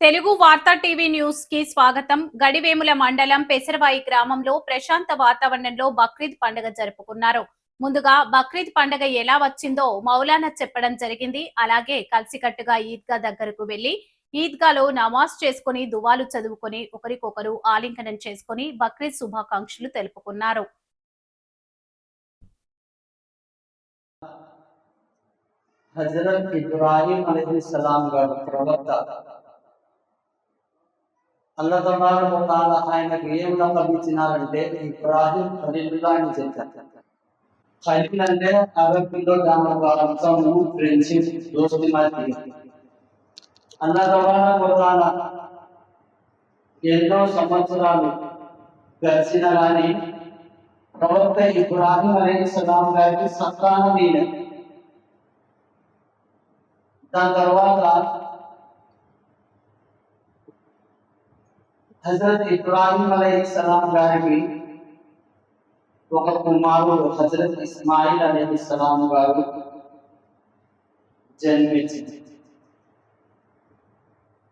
తెలుగు వార్తా TV news కి స్వాగతం. గడివేముల మండలం పెసరవాయి గ్రామంలో ప్రశాంత వాతావరణంలో బక్రీద్ పండుగ జరుపుకున్నారు. ముందుగా బక్రీద్ పండుగ ఎలా వచ్చిందో మౌలానా చెప్పడం జరిగింది. అలాగే కలిసికట్టుగా ఈద్గా దగ్గరకు వెళ్లి ఈద్గాలో నమాజ్ చేసుకుని దువాలు చదువుకొని ఒకరికొకరు ఆలింగనం చేసుకుని బక్రీద్ శుభాకాంక్షలు తెలుపుకున్నారు. హజరత్ ఇబ్రాహీం అలైహిస్సలాం గారు ప్రవక్త అల్లాహ్ తబారక వ తఆలా ఆయనకు ఏం లఖబ్ ఇచ్చినారంటే ఇబ్రాహీం ఖలీలుల్లాహ్ అని చెప్పారు. ఖలీల్ అంటే అరబీలో దాని ఒక అర్థము ఫ్రెండ్షిప్, దోస్తి మాదిరి. అల్లాహ్ తబారక వ తఆలా ఎన్నో సంవత్సరాలు గడిచిన కానీ ప్రవక్త ఇబ్రాహీం అలైహిస్సలాం గారికి సంతానం లేదు. దాని తర్వాత హజరత్ ఇబ్రాహీం అలైహిస్సలాం గారికి ఒక కుమారుడు హజరత్ ఇస్మాయిల్ అలైహిస్సలాం గారు జన్మించింది.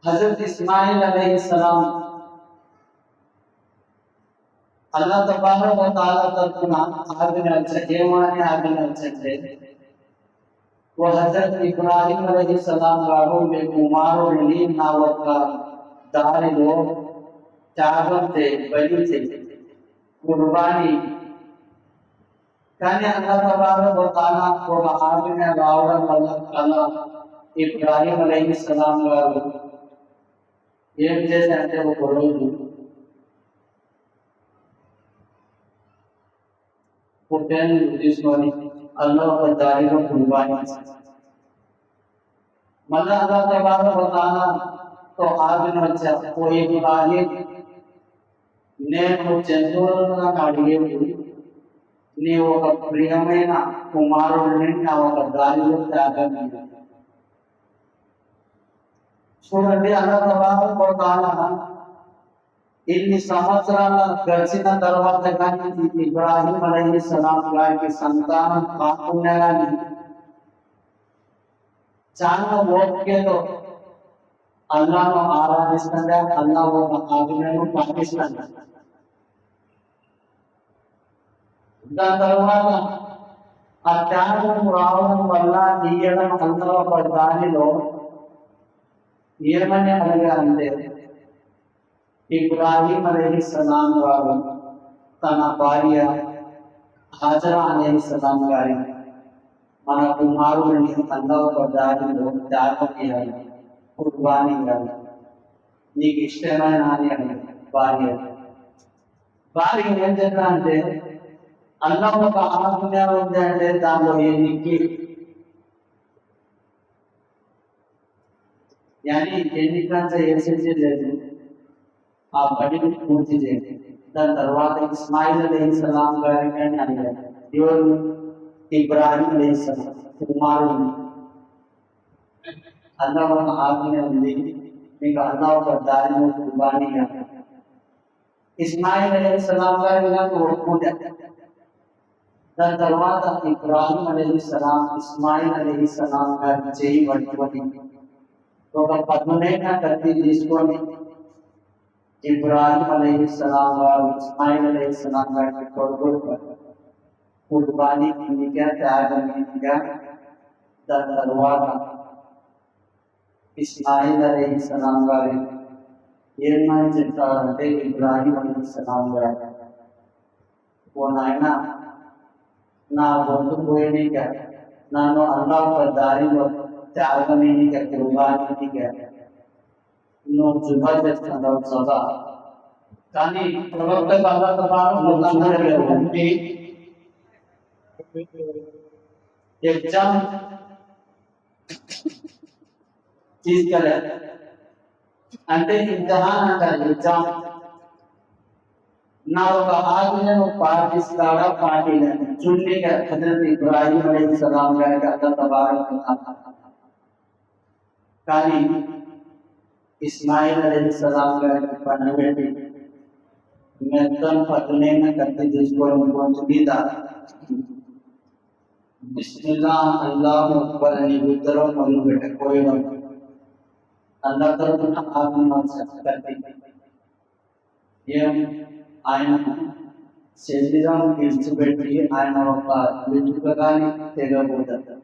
హజరత్ ఇస్మాయిల్ అలైహిస్సలాం అల్లాహ్ తబారక వ తఆలా తరపున ఏమని ఆజ్ఞాపించండి, ఓ హజరత్ ఇబ్రాహీం అలైహిస్సలాం గారు మీ కుమారుడిని నా ఒక దారిలో త్యాగం చేయి, బలి చేయి, కుర్బానీ. కానీ అల్లాహ్ తబారక వ తఆలా ఒక ఆజ్ఞ రావడం వల్ల ఇబ్రాహీం అలైహిస్సలాం గారు ఏం చేశారంటే ఒక రోజు పుట్టెను తీసుకొని అల్లాహ్ ఒక దారిలో కుర్బానీ మళ్ళా అల్లాహ్ తబారక వ తఆలాతో ఆజ్ఞ వచ్చారు, ఓ ఇబ్రాహీం, నేను జంతువులను అడిగేది నీ ఒక ప్రియమైన కుమారుడిని నా ఒక దారిలో త్యాగం చేయాలి. చూడండి, అల్లాహ్ తబారక వ తఆలా ఇన్ని సంవత్సరాల గడిచిన తర్వాత కానీ ఇబ్రాహీం అలైహిస్సలాం గారికి సంతానం కాకుండా కానీ చాలా ఓపికతో అల్లాహ్ను ఆరాధిస్తుండే, అల్లాహ్ ఒక ఆజ్ఞను పాటిస్తుండే. దాని తర్వాత ఆ త్యాగం రావడం వల్ల తీయడం అల్లాహ్ ఒక దానిలో ఏమని అడిగారంటే, ఇబ్రాహీం అలైహిస్సలాం గారు తన భార్య హాజరా అలైహిస్సలాం గారి మన కుమారుడిని అల్లాహ్ ఒక దారిలో త్యాగం చేయాలి, కుర్బానీ ఇవ్వాలి, నీకు ఇష్టమైన అని అడిగారు. భార్య ఏం చెప్పా అంటే, అల్లాహ్ ఒక ఆజ్ఞ ఉంది అంటే దానిలో ఎన్నికి ఎన్నికంతా వేసేసి లేదు, ఆ పనిని పూర్తి చేయండి. దాని తర్వాత ఇస్మాయిల్ అలైహిస్సలాం గారికి అని అడిగారు, ఎవరు? ఇబ్రాహీం అలైహిస్సలాం కుమారుడిని. అల్లాహ్ ఒక ఆజ్ఞ ఉంది, మీకు అల్లాహ్ ఒక దారిలో కుర్బానీ ఇవ్వాలి. ఇస్మాయిల్ అలైహిస్సలాం గారి ఒప్పుకుంటారు. దాని తర్వాత ఇబ్రాహీం అలైహిస్సలాం ఇస్మాయిల్ అలైహిస్సలాం గారి చేయి పట్టుకొని ఒక పదునైన కత్తి తీసుకొని ఇబ్రాహీం అలైహిస్సలాం గారు ఇస్మాయిల్ అలైహిస్సలాం గారికి కొడుకు కుర్బానీ కిందిగా త్యాగం కిందిగా. దాని తర్వాత ఇస్మాయిల్ అలైహిస్సలాం గారు ఏమని చెప్తారంటే, ఇబ్రాహీం అలైహిస్సలాం గారు, ఓ నాయన, నా గొంతు పోయేనిక నన్ను అల్లాహ్ ఒక దారిలో త్యాగమేనిక కుర్బానీనిక నువ్వు జుబా చేస్తున్నావు సదా. కానీ ప్రవక్త ఎగ్జామ్ తీసుకెళ్ళారు అంటే ఇంతహాన్ అంటారు, ఎగ్జామ్. నా ఒక ఆజ్ఞను పాటిస్తాడా పాటిలని చుండిగా హజరత్ ఇబ్రాహీం అలైహిస్సలాం గారికి అల్లాహ్ తబారక వ తఆలా. కానీ ఇస్మాయిల్ అలైహిస్సలాం గారికి పండబెట్టి మొత్తం పదునైన కత్తి తీసుకోవడం కొంచెం మీద బిస్మిల్లా అల్లాహు అక్బర్ అని ఉత్తరం మొదలు పెట్టకపోయడం అల్లా తరపున ఏం ఆయన శరీరం విడిచిపెట్టి ఆయన ఒక వెంట్రుకగాని తెగబోతారు.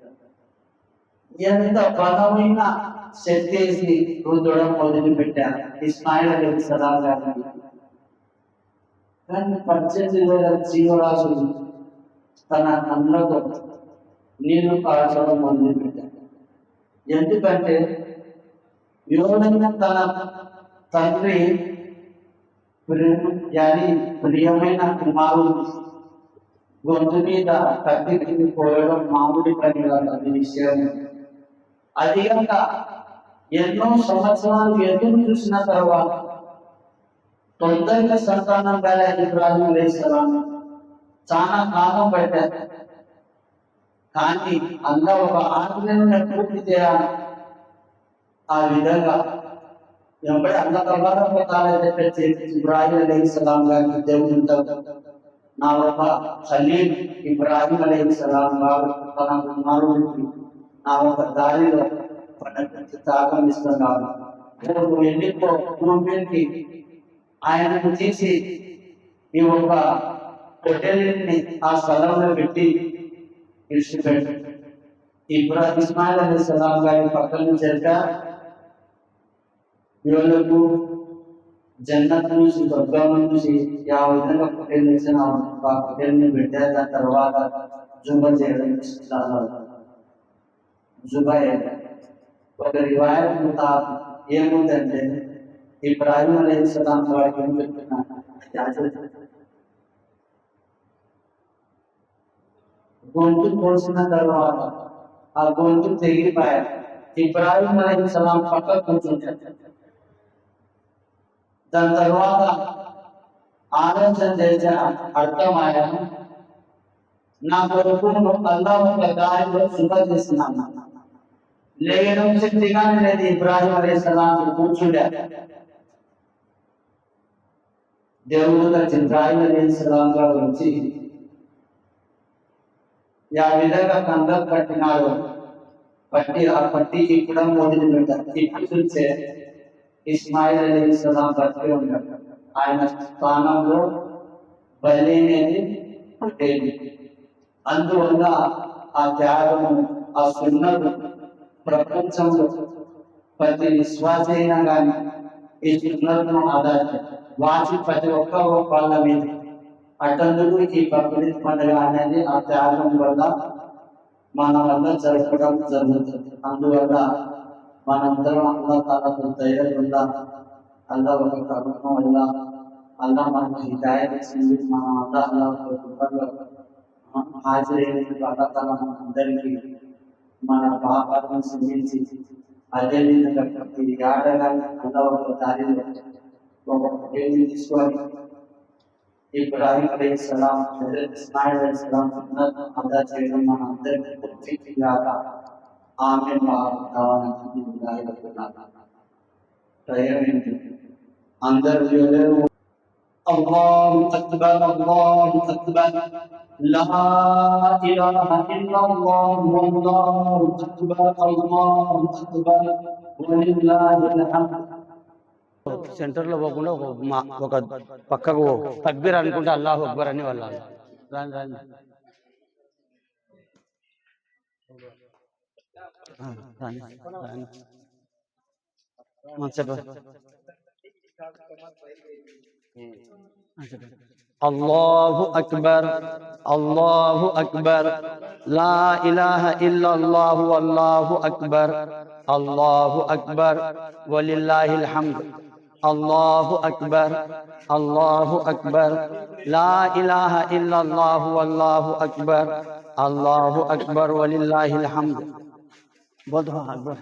ఎంత బలమైన శక్తి రుద్దడం మొదలుపెట్టారు ఇస్మాయిల్ అలైహిస్సలాం గారికి. కానీ 18,000 జీవరాశులు తన కళ్ళతో నీళ్లు కాల్చడం మొదలుపెట్టారు. ఎందుకంటే ఎవరైనా తన తండ్రి ప్రియమైన కుమారుడు గొంతు మీద కత్తికి పోయడం మామూలు పని కాదు. అది విషయం. అది కనుక ఎన్నో సంవత్సరాలు ఎదురు చూసిన తర్వాత తొందరగా సంతానం గారి ఇబ్రాహీం అలైహిస్సలాం చాలా కాలం పట్టారు. కానీ అల్లా ఒక ఆజ్ఞను పూర్తి చేయాలి. ఆ విధంగా ఎప్పుడే అల్లా తబారక తఆలా చెప్పే ఇబ్రాహీం అలైహిస్సలాం గారికి దేవుడు నా ఒక ఖలీల్ ఇబ్రాహీం అలైహిస్సలాం గారు తన కుమారుడికి నా ఒక దారిలో త్యాగం ఇస్తున్నాడు. నువ్వు వెళ్ళిపో భూమికి ఆయనను తీసి ఈ ఒక పొట్టేలిని ఆ స్థలంలో పెట్టి విడిచిపెట్టు. ఇస్మాయిల్ అలైహిస్సలాం గారి పక్కన నుంచి వీళ్ళకు జన్నత్ నుంచి స్వర్గం నుంచి ఆ విధంగా పొట్టేలు ఇచ్చిన ఆ పొట్టేలిని పెట్టారు. దాని తర్వాత జుబా చేయడం జుబా ఒక రివాయత్ ముతాబిక్ ఏముందంటే ఇబ్రాహీం అలైహిస్సలాం వారికి ఏం చెప్తున్నారు, గొంతు కోసిన తర్వాత ఆ గొంతు తెగిపోయారు. ఇబ్రాహీం అలైహిస్సలాం పక్క కూర్చుంటారు. దాని తర్వాత ఆలోచన చేసిన అర్థమయ్యా, నా కొడుకును అల్లా ఒక దారిలో శుభ చేస్తున్నాను. లేయడం శక్తిగానే లేదు. ఇబ్రాహీం అలైహిస్సలాం కూర్చుంటారు. దేవుడు ఇబ్రాహీం అలైహిస్సలాం గారు వచ్చి ఆ విధంగా కందం కట్టినాడు. ఆ పట్టి ఇక్కడ మొదలు పెట్టారు. ఇప్పుడు చూస్తే ఇస్మాయిల్ అలైహిస్సలాం బతికి ఉంటాడు. ఆయన స్థానంలో బలి అనేది పుట్టేది. అందువల్ల ఆ త్యాగము, ఆ సున్నలు ప్రపంచంలో ప్రతి విశ్వాస అయినా కానీ ఈ సున్నలను వాచి ప్రతి ఒక్క వాళ్ళ మీద అటందుకు ఈ బక్రీద్ పండుగ అనేది ఆ త్యాగం వల్ల మన వల్ల జరపడం జరుగుతుంది. అందువల్ల మనందరం అల్లా తాలాతో దయ వల్ల, అల్లా ఒక కరుణ వల్ల, అల్లా మనకు హిదాయత్ ఇచ్చింది. మనం అల్లా హాజరైనందుకు అల్లా తాలా మనందరికీ మన పాపాలను క్షమించి అదేవిధంగా ప్రతి ఏడగానే అల్లా ఒక దారిలో ఒక పొట్టేలుని తీసుకొని ఇబ్రాహీం అలైహిస్సలాం, ఇస్మాయిల్ అలైహిస్సలాం అదా చేయడం మన అందరికీ పూర్తి కాక ఆమె అందరూ అల్లాహు అక్బర్, అల్లాహు అక్బర్, లా ఇలాహ ఇల్లల్లాహు వల్లాహు అక్బర్, అల్లాహు అక్బర్ వలిల్లాహిల్ హమ్ద్. సెంటర్ లో పోకుండా ఒక పక్కకు తక్బీర్ అనుకుంటే అల్లాహు అక్బర్ అని వాళ్ళు రాని రాని అల్లాహు అక్బర్, అల్లాహు అక్బర్, లా ఇలాహ ఇల్లల్లాహు వల్లాహు అక్బర్, అల్లాహు అక్బర్ వలిల్లాహిల్ హమ్ద్. అల్లాహు అక్బర్, అల్లాహు అక్బర్, లా ఇలాహ ఇల్లల్లాహు వల్లాహు అక్బర్, అల్లాహు అక్బర్ వలిల్లాహిల్ హమ్ద్. बहुत अकबर.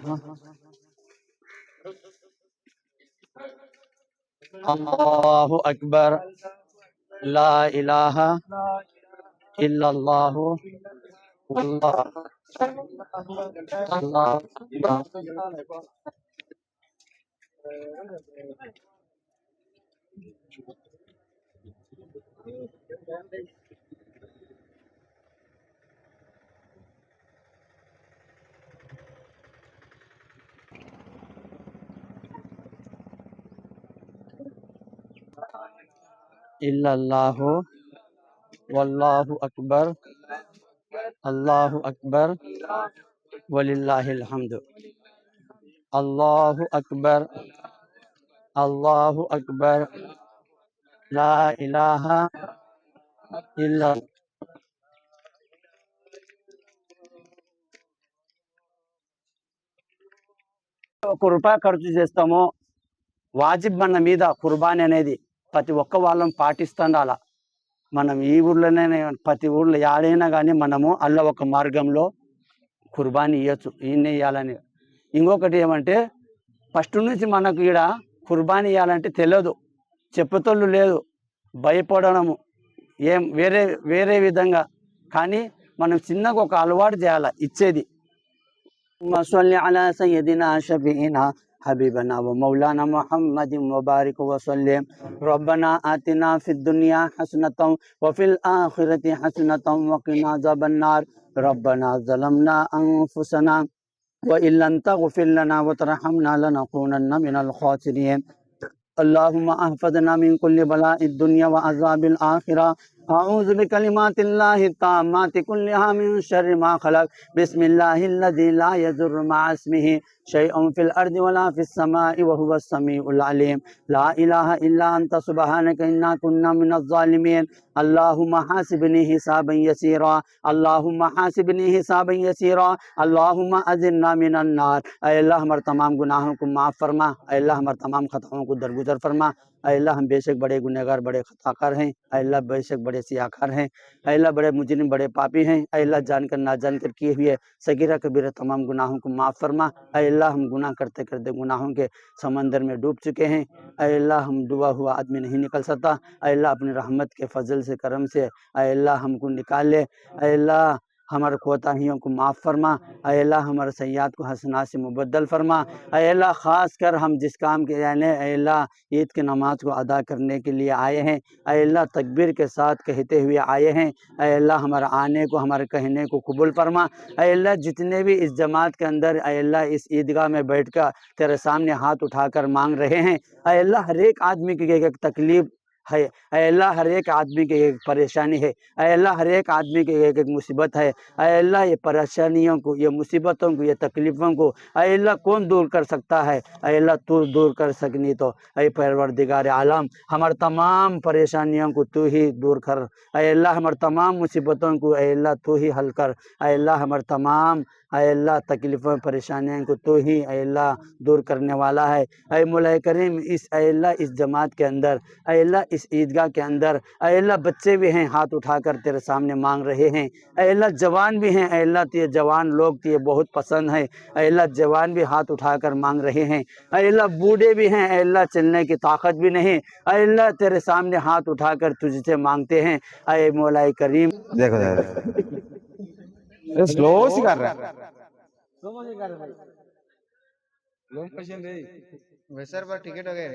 अल्लाहु अकबर, ला इलाहा इल्लल्लाहु वल्लाहु अक्बर. इल्लल्लाहु वल्लाहु अकबर अल्लाहु अकबर वलिल्लाहिल हम्द अल्लाहु अकबर ला इलाहा इल्ला ₹1 ఖర్చు చేస్తామో వాజిబ్ మన మీద కుర్బానీ అనేది ప్రతి ఒక్క వాళ్ళం పాటిస్తుండాల. మనం ఈ ఊర్లోనే ప్రతి ఊర్లో యాడైనా కానీ మనము అల్లా ఒక మార్గంలో కుర్బానీ ఇవ్వచ్చు, ఈయన్నే ఇవ్వాలని. ఇంకొకటి ఏమంటే ఫస్ట్ నుంచి మనకు ఈడ కుర్బానీ ఇవ్వాలంటే తెలియదు, చెప్పుతోళ్ళు లేదు, భయపడడము ఏం వేరే వేరే విధంగా. కానీ మనం చిన్నగా ఒక అలవాటు చేయాలి ఇచ్చేది. صل على سيدنا شفيعنا حبيبنا ومولانا محمد وبارك وسلم. ربنا آتنا في الدنيا حسنة وفي الآخرة حسنة وقنا عذاب النار. ربنا ظلمنا أنفسنا وإن لم تغفر لنا وترحمنا لنكونن من الخاسرين. اللهم احفظنا من كل بلاء الدنيا وعذاب الآخرة. أعوذ بكلمات الله التامات كلها من شر ما خلق. بسم الله الذي لا يضر مع اسمه شيء في الأرض ولا في السماء وهو السميع العليم. لا إله إلا أنت سبحانك إنا كنا من الظالمين. اللهم حاسبني حسابا يسيرا اللهم حاسبني حسابا يسيرا اللهم أجرنا من النار. اے اللہ ہمارے تمام گناہوں کو معاف فرما. اے اللہ ہمارے تمام خطاؤں کو درگزر فرما. اے اللہ ہم بے شک بڑے گنہگار بڑے خطا کار ہیں. اے اللہ بے شک بڑے سیاکار ہیں. اے اللہ بڑے مجرم بڑے پاپی ہیں. اے اللہ جان کر نہ جان کر کیے ہوئے صغیرہ کبیرہ تمام گناہوں کو معاف فرما. اے اللہ ہم گناہ کرتے کرتے گناہوں کے سمندر میں ڈوب چکے ہیں. اے اللہ ہم ڈوبا ہوا آدمی نہیں نکل سکتا. اے اللہ اپنی رحمت کے فضل سے کرم سے اے اللہ ہم کو نکال لے. اے اللہ ہمارے کوتاہیوں کو معاف فرما. اے اللہ ہمارے سیئات کو حسنات سے مبدل فرما. اے اللہ خاص کر ہم جس کام کے یعنی اے اللہ عید کی نماز کو ادا کرنے کے لیے آئے ہیں. اے اللہ تکبیر کے ساتھ کہتے ہوئے آئے ہیں. اے اللہ ہمارے آنے کو ہمارے کہنے کو قبول فرما. اے اللہ جتنے بھی اس جماعت کے اندر اے اللہ اس عیدگاہ میں بیٹھ کر تیرے سامنے ہاتھ اٹھا کر مانگ رہے ہیں. اے اللہ ہر ایک آدمی کی ایک تکلیف ہے. اے اللہ ہر ایک آدمی کی ایک پریشانی ہے. اے اللہ ہر ایک آدمی کی ایک مصیبت ہے. اے اللہ یہ پریشانیوں کو یہ مصیبتوں کو یہ تکلیفوں کو اے اللہ کون دور کر سکتا ہے؟ اے اللہ تو دور کر سکنی تو اے پروردگار عالم ہمارے تمام پریشانیوں کو تو ہی دور کر. اے اللہ ہمارے تمام مصیبتوں کو اے اللہ تو ہی حل کر. اے اللہ ہمارے تمام اے اللہ تکلیفوں پریشانیوں کو تو ہی اے اللہ دور کرنے والا ہے. اے مولا کریم اس اے اللہ اس جماعت کے اندر اے اللہ اس عیدگاہ کے اندر اے اللہ بچے بھی ہیں ہاتھ اٹھا کر تیرے سامنے مانگ رہے ہیں. اے اللہ جوان بھی ہیں. اے اللہ تیرے جوان لوگ تیرے بہت پسند ہے. اے اللہ جوان بھی ہاتھ اٹھا کر مانگ رہے ہیں. اے اللہ بوڑھے بھی ہیں. اے اللہ چلنے کی طاقت بھی نہیں. اے اللہ تیرے سامنے ہاتھ اٹھا کر تجھ سے مانگتے ہیں. اے مولا کریم دیکھو سلو سی کر رہا ہے سر پر ٹکٹ ہو گئے